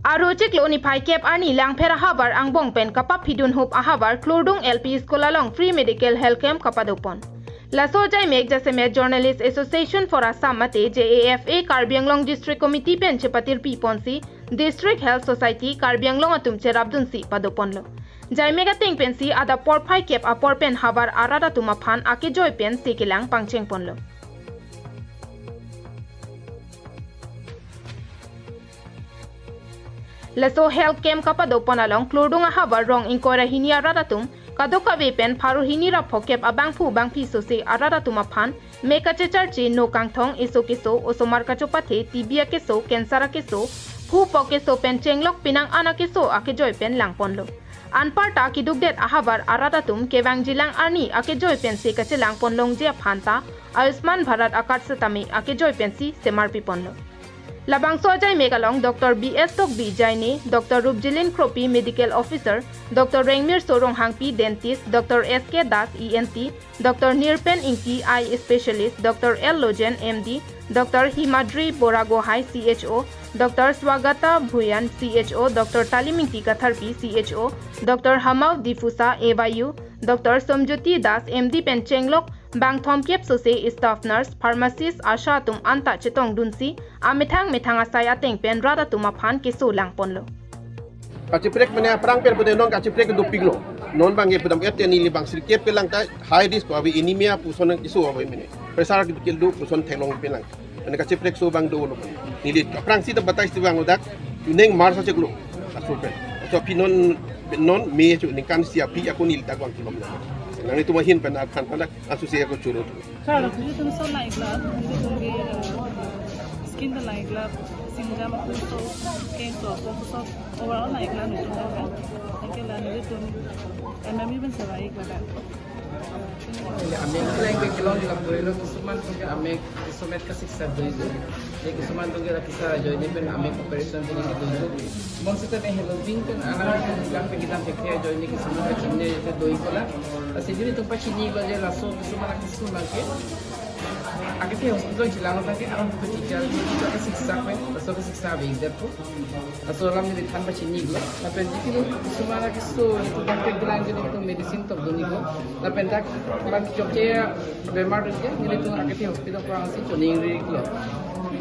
Arojik lo ni pai kep arni lang phera habar ang bongpen kapap hidun hup ahabar Klurdung LP School along free medical health camp kapadopon. Laso jai meg jase me Journalist Association for Assam mate JAFA Karbi Anglong District Committee pen chepatir pi ponsi District Health Society Karbi Anglong atum cherabdun si padopon lo. Jai mega ting pensi ada por pai kep apor pen habar arada tuma phan akejoi pen si kelang pangcheng pon lo. Laso health camp kapadopon along Klurdung habar rong inkora hini arada tum kadoka wepen pharu hini ra phokep abang phu bang phi so se arada tuma phan meka checharchi no kangthong iso kiso osomar kachopathe tibia keso cancer keso phu pokeso pen chenglok pinang ana keso akejoi pen langpon lo anparta kidugdet ahabar arada tum kewang jilang arni akejoi pen se kache langpon long je phanta Ayushman Bharat akart satami akejoi pen si semarpi pon lo Labang Sojai Megalong Dr. B.S. Tokbi Jaini, Dr. Rupjilin Kropi Medical Officer, Dr. Rengmir Sorong Hangpi Dentist, Dr. S.K. Das ENT, Dr. Nirpen Inki Eye Specialist, Dr. L. Lojen MD, Dr. Himadri Boragohai CHO, Dr. Swagata Bhuyan CHO, Dr. Talimingti Katharpi CHO, Dr. Hamav Difusa AYU, Dr. Somjoti Das MD Penchenglok, Bang Thomkep Sose Staff Nurse, Pharmacist Asha Tum Anta Chetong Dunsi, Amithang asai ateng pen rada tuma phan keso langpon lo. Kaciprek mana perang per pada non kaciprek doping lo. Non bang epedam ete ni libang sirkep pelang ta high risk awi anemia puson kiso awi mene. Presar ki kildu puson thelong pelang. Ane kaciprek so bang do lo. Nilit perang si batai si bang odak neng mar sa ceklo. Asupen. So pinon non me chu ning kan siapi aku nil ta gwang kilom. Nang itu mahin pen kan pada asusia ko churut. Sir, you don't so like that. Skin the like that. Singa makuso came to so overall like that. Thank you, Lan. You don't. And maybe even survive like that. Ambil kelang kelang di dalam dulu kesuman tu ke ambil kesumat kasih sabda itu. Jadi kesuman tu ke kisah join ni pun ambil operation tu ni tu. Maksudnya ni hello bing kan anak yang kita fikir join ni kesuman macam ni itu doi kola. Sejujurnya tu pasti ni kalau dia langsung kesuman kesuman ke. Akhirnya hospital jilang lagi orang tu cical kita kasih sakit, pasal kasih sakit itu. Asal orang ni dithan pasti ni gula. Tapi jika tu kesuman kesu itu doktor bilang jadi itu medicine tu doni gula. Tapi tak orang cocoknya bemar dia ni tu akhirnya hospital kurang sih joining gula.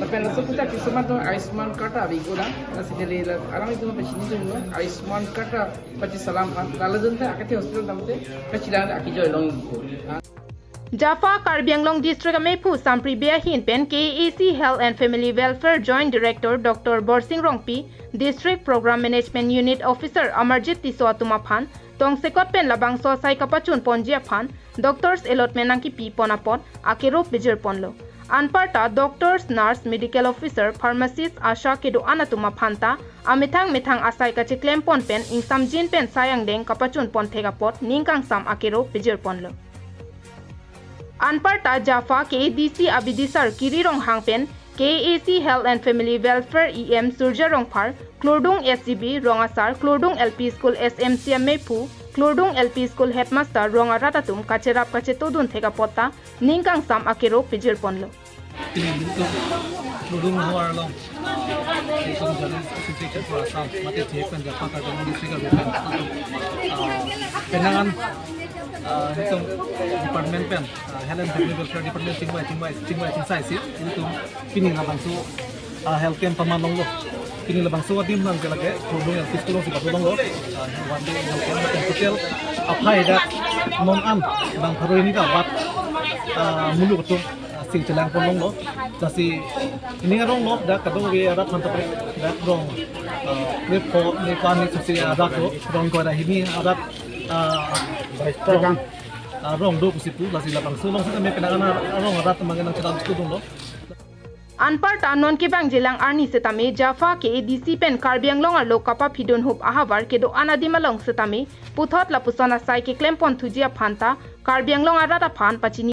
Tapi langsung kita kesuman tu Ayushman kata bigula. Nasi jadi orang itu pasti ni tu Ayushman kata pasti salam. Lalu tu akhirnya hospital nampak pasti dah akejoi long. Jaffa Karbi Anglong District Amepu Sampri Beahin Pen KAC Health and Family Welfare Joint Director Dr. Borsing Rongpi, District Program Management Unit Officer Amarjit Tiswatuma Phan, Tong Sekot Pen Labang Sosai Kapachun Ponjia Phan, Doctors Allotment Nangki Pi Ponapon, Akero Bijir Ponlo. Anparta Doctors, Nurse, Medical Officer, Pharmacist Asha Kedo Anatuma Phanta, Amithang asai kache claim pon pen Ingsam Jin Pen Sayang Deng Kapachun Pon Thegapot, Ningkang Sam Akero Bijir Ponlo. Anparta Jaffa KDC Abidisar Kirirong Hangpen, KAC Health and Family Welfare EM Surja Rongphar, Klurdung SGB Rongasar, Klurdung LP School SMC Mepu, Klurdung LP School Headmaster Rongaratatum Kacherap Kachetodun Thegapota, Ningkang Sam Akero Pijir Ponlo. Klurdung Huar Long, Association for Assam, Mati Jepan Jaffa Karbi District Penangan hitung department pen Health and Family Welfare Department Cingwai Cingsai sih itu kini labang su health camp pamanong lo kini labang su adim nang kelake Klurdung yang fiskulong si patulong lo wandi health camp yang kecil apa ya non am bang baru ini dapat mulu betul sing celang polong lo nasi ini ngarong lo dah kadang we adat mantap dah rong lepo lepan ni sisi adat lo rong kau dah ini adat rong do kusipu lasi lapang sulong sa kami pinakana rong adat mangenang cerita tudong lo. Anparta non kibang jilang arni setame Jaffa KADC pen Karbi Anglong lo kapap hidun hup ahavar kedo anadimalong setame puthot lapusona sai ke klempon thujia phanta Karbi Anglong arata phan pachini